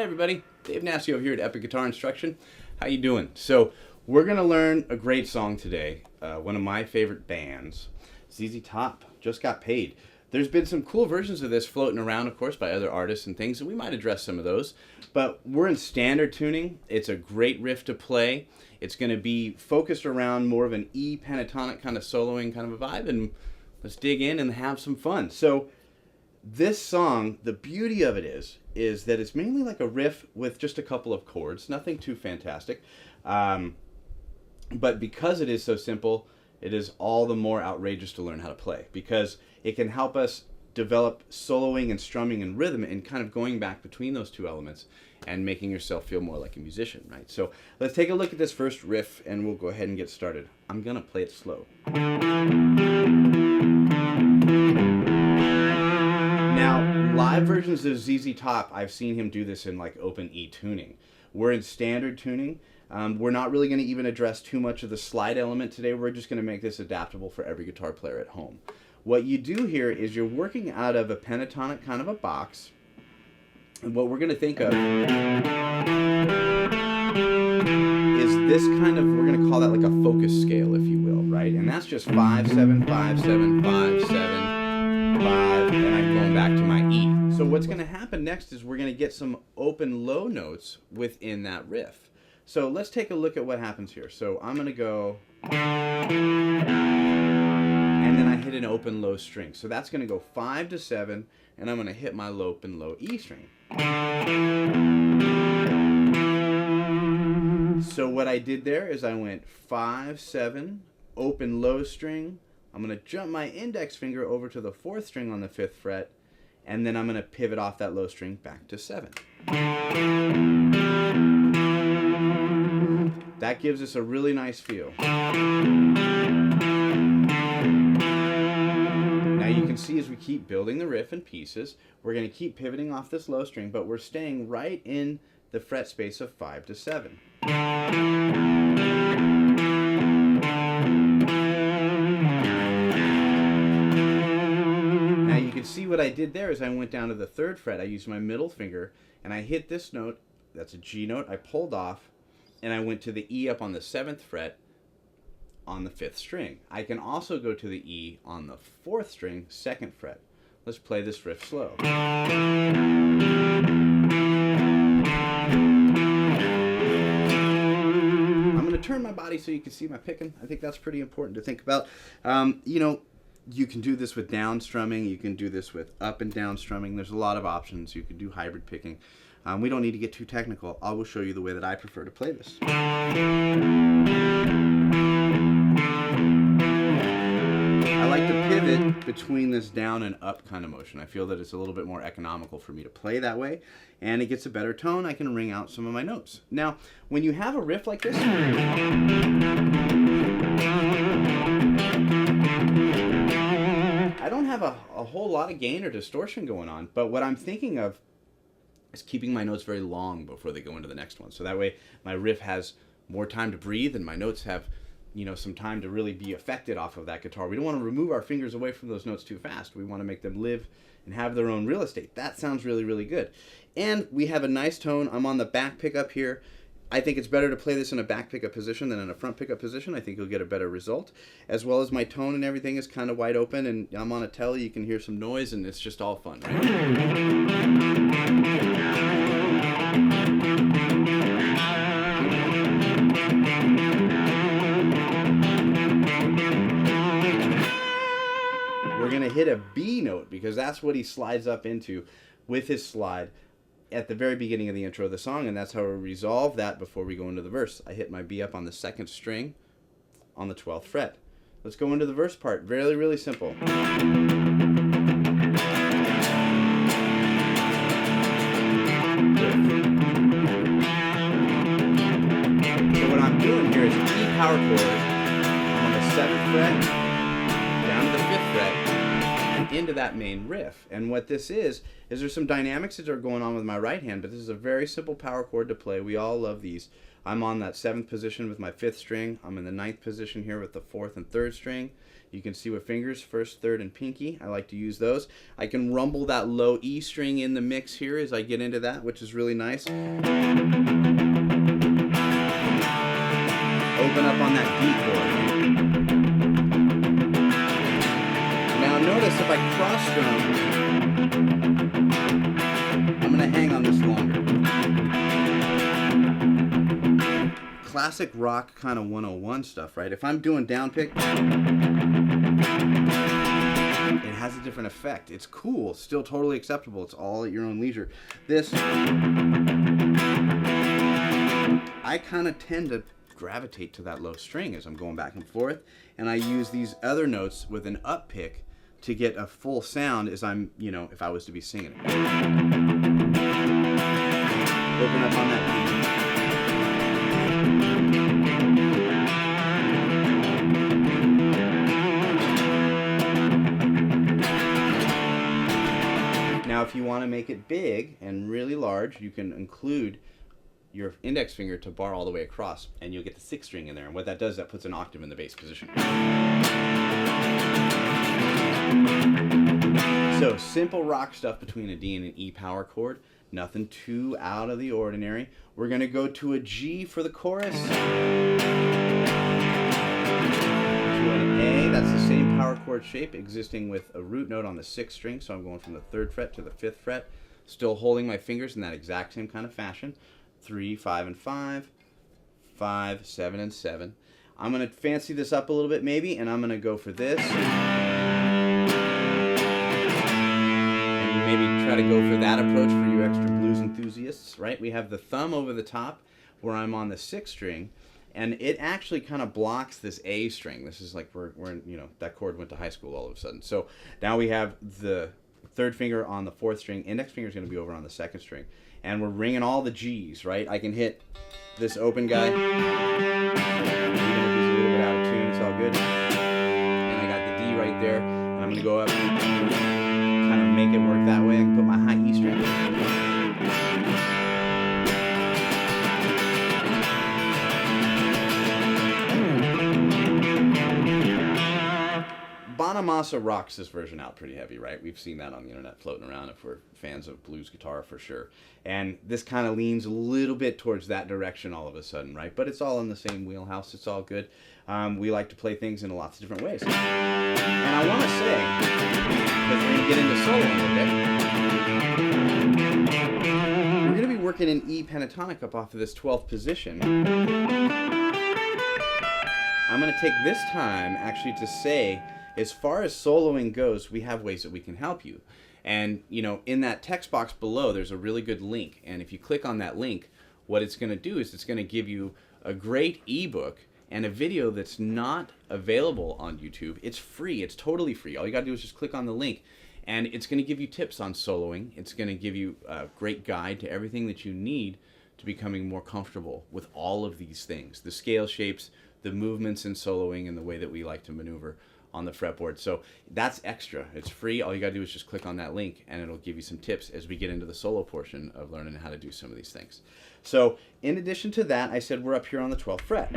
Hey everybody, Dave Nassi over here at Epic Guitar Instruction. How you doing? So we're going to learn a great song today. One of my favorite bands, ZZ Top, Just Got Paid. There's been some cool versions of this floating around, of course, by other artists and things, and we might address some of those. But we're in standard tuning. It's a great riff to play. It's going to be focused around more of an E pentatonic kind of soloing kind of a vibe, and let's dig in and have some fun. So this song, the beauty of it is that it's mainly like a riff with just a couple of chords, nothing too fantastic. But because it is so simple, it is all the more outrageous to learn how to play, because it can help us develop soloing and strumming and rhythm and kind of going back between those two elements and making yourself feel more like a musician, right? So let's take a look at this first riff and we'll go ahead and get started. I'm gonna play it slow. Now, live versions of ZZ Top, I've seen him do this in like open E tuning. We're in standard tuning. We're not really going to even address too much of the slide element today. We're just going to make this adaptable for every guitar player at home. What you do here is you're working out of a pentatonic kind of a box. And what we're going to think of is this kind of, we're going to call that like a focus scale, if you will, right? And that's just 5, 7, 5, 7, 5, 7, 5, and I'm going back to my E. So what's going to happen next is we're going to get some open low notes within that riff. So let's take a look at what happens here. So I'm going to go, and then I hit an open low string. So that's going to go 5 to 7, and I'm going to hit my open low E string. So what I did there is I went 5, 7, open low string. I'm going to jump my index finger over to the 4th string on the 5th fret, and then I'm going to pivot off that low string back to 7. That gives us a really nice feel. Now you can see as we keep building the riff in pieces, we're going to keep pivoting off this low string, but we're staying right in the fret space of 5 to 7. Now you can see what I did there is I went down to the 3rd fret. I used my middle finger and I hit this note. That's a G note. I pulled off, and I went to the E up on the 7th fret on the 5th string. I can also go to the E on the 4th string, 2nd fret. Let's play this riff slow. I'm going to turn my body so you can see my picking. I think that's pretty important to think about. You know, you can do this with down strumming. You can do this with up and down strumming. There's a lot of options. You can do hybrid picking. We don't need to get too technical. I will show you the way that I prefer to play this. I like to pivot between this down and up kind of motion. I feel that it's a little bit more economical for me to play that way, and it gets a better tone. I can ring out some of my notes. Now, when you have a riff like this, I don't have a whole lot of gain or distortion going on, but what I'm thinking of is keeping my notes very long before they go into the next one. So that way my riff has more time to breathe and my notes have, you know, some time to really be affected off of that guitar. We don't want to remove our fingers away from those notes too fast. We want to make them live and have their own real estate. That sounds really, really good. And we have a nice tone. I'm on the back pickup here. I think it's better to play this in a back pickup position than in a front pickup position. I think you'll get a better result. As well as my tone and everything is kind of wide open, and I'm on a telly. You can hear some noise, and it's just all fun, right? We're going to hit a B note because that's what he slides up into with his slide at the very beginning of the intro of the song, and that's how we resolve that before we go into the verse. I hit my B up on the 2nd string on the 12th fret. Let's go into the verse part. Really, really simple. So what I'm doing here is E power chord on the 7th fret, down to the 5th fret, into that main riff. And what this is there's some dynamics that are going on with my right hand, but this is a very simple power chord to play. We all love these. I'm on that 7th position with my 5th string. I'm in the 9th position here with the 4th and 3rd string. You can see with fingers, 1st, 3rd, and pinky. I like to use those. I can rumble that low E string in the mix here as I get into that, which is really nice. Open up on that D chord. Now notice if I cross strum, I'm going to hang on this longer. Classic rock kind of 101 stuff, right? If I'm doing down pick, it has a different effect. It's cool, still totally acceptable. It's all at your own leisure. This, I kind of tend to gravitate to that low string as I'm going back and forth, and I use these other notes with an up pick to get a full sound as I'm, if I was to be singing it. Open up on that D. Now, if you want to make it big and really large, you can include your index finger to bar all the way across, and you'll get the 6th string in there. And what that does, that puts an octave in the bass position. So, simple rock stuff between a D and an E power chord. Nothing too out of the ordinary. We're going to go to a G for the chorus. To an A, that's the same power chord shape existing with a root note on the 6th string. So I'm going from the 3rd fret to the 5th fret, still holding my fingers in that exact same kind of fashion. 3, 5, and 5, 5, 7, and 7. I'm going to fancy this up a little bit maybe, and I'm going to go for this. And maybe try to go for that approach for you extra blues enthusiasts, right? We have the thumb over the top where I'm on the 6th string, and it actually kind of blocks this A string. This is like we're in, that chord went to high school all of a sudden. So now we have the 3rd finger on the 4th string. Index finger is going to be over on the 2nd string. And we're ringing all the G's, right? I can hit this open guy. Even if he's a little bit out of tune, it's all good. And I got the D right there. And I'm going to go up and kind of make it work that way. I can put my high E string. Bonamassa rocks this version out pretty heavy, right? We've seen that on the internet floating around if we're fans of blues guitar for sure. And this kind of leans a little bit towards that direction all of a sudden, right? But it's all in the same wheelhouse. It's all good. We like to play things in lots of different ways. And I want to say, because we're going to get into solo a little bit, we're going to be working in E pentatonic up off of this 12th position. I'm going to take this time actually to say, as far as soloing goes, we have ways that we can help you. And, in that text box below, there's a really good link. And if you click on that link, what it's going to do is it's going to give you a great ebook and a video that's not available on YouTube. It's free. It's totally free. All you got to do is just click on the link. And it's going to give you tips on soloing. It's going to give you a great guide to everything that you need to becoming more comfortable with all of these things. The scale shapes, the movements in soloing, and the way that we like to maneuver on the fretboard. So that's extra. It's free. All you got to do is just click on that link, and it'll give you some tips as we get into the solo portion of learning how to do some of these things. So in addition to that, I said we're up here on the 12th fret.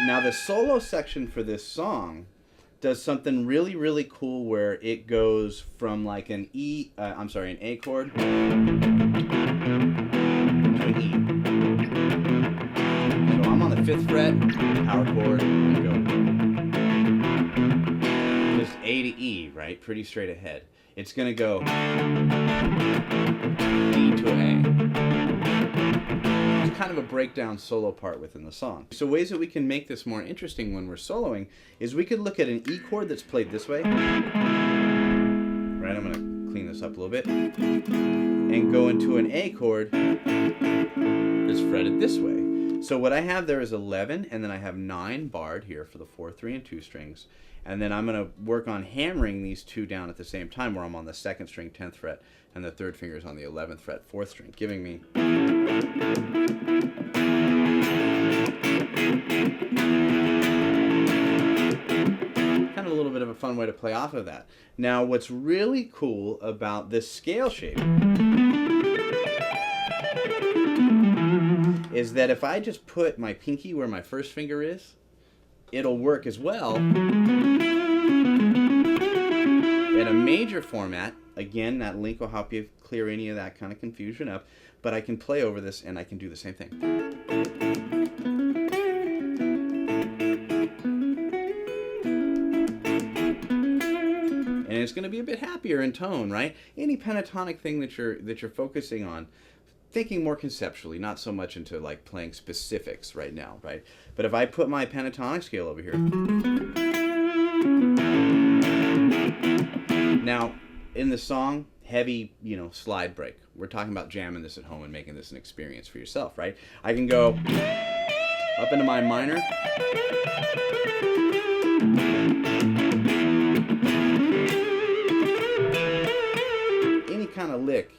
Now the solo section for this song does something really, really cool where it goes from like an A chord to an E. So I'm on the 5th fret, power chord, and go. Just A to E, right? Pretty straight ahead. It's going to go D to A. It's kind of a breakdown solo part within the song. So ways that we can make this more interesting when we're soloing is we could look at an E chord that's played this way. Right, I'm going to clean this up a little bit. And go into an A chord that's fretted this way. So what I have there is 11, and then I have 9 barred here for the 4, 3, and 2 strings. And then I'm going to work on hammering these two down at the same time, where I'm on the 2nd string, 10th fret, and the 3rd finger is on the 11th fret, 4th string, giving me kind of a little bit bit of a fun way to play off of that. Now, what's really cool about this scale shape is that if I just put my pinky where my first finger is, it'll work as well in a major format. Again, that link will help you clear any of that kind of confusion up, but I can play over this and I can do the same thing. And it's going to be a bit happier in tone, right? Any pentatonic thing that you're focusing on, thinking more conceptually, not so much into like playing specifics right now, right? But if I put my pentatonic scale over here, now in the song, heavy, slide break. We're talking about jamming this at home and making this an experience for yourself, right? I can go up into my minor. Kind of lick,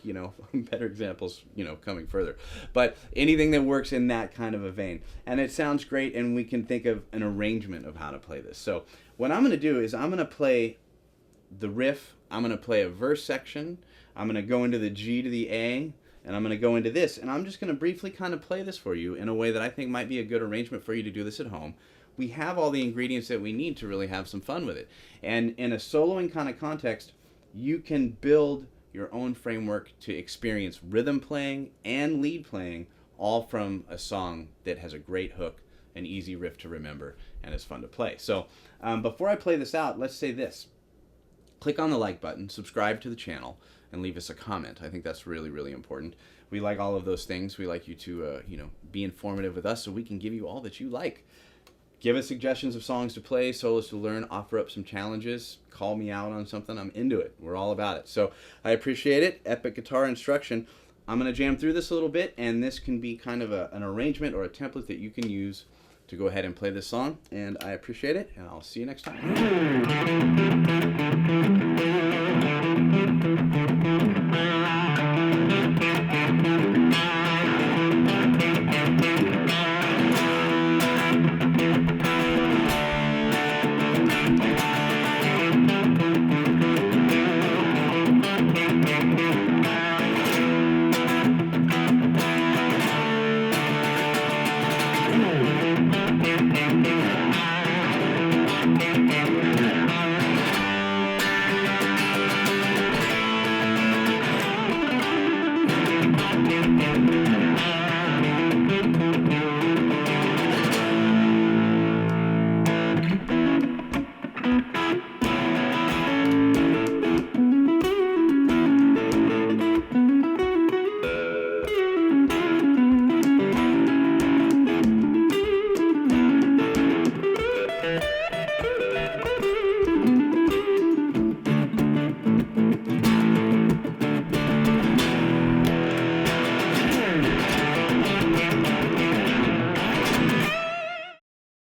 better examples, coming further, but anything that works in that kind of a vein, and it sounds great, and we can think of an arrangement of how to play this. So what I'm going to do is I'm going to play the riff, I'm going to play a verse section, I'm going to go into the G to the A, and I'm going to go into this, and I'm just going to briefly kind of play this for you in a way that I think might be a good arrangement for you to do this at home. We have all the ingredients that we need to really have some fun with it, and in a soloing kind of context, you can build your own framework to experience rhythm playing and lead playing, all from a song that has a great hook, an easy riff to remember, and is fun to play. So before I play this out, let's say this. Click on the like button, subscribe to the channel, and leave us a comment. I think that's really, really important. We like all of those things. We like you to be informative with us so we can give you all that you like. Give us suggestions of songs to play, solos to learn, offer up some challenges, call me out on something. I'm into it. We're all about it. So I appreciate it. Epic Guitar Instruction. I'm going to jam through this a little bit, and this can be kind of an arrangement or a template that you can use to go ahead and play this song. And I appreciate it, and I'll see you next time. Thank you.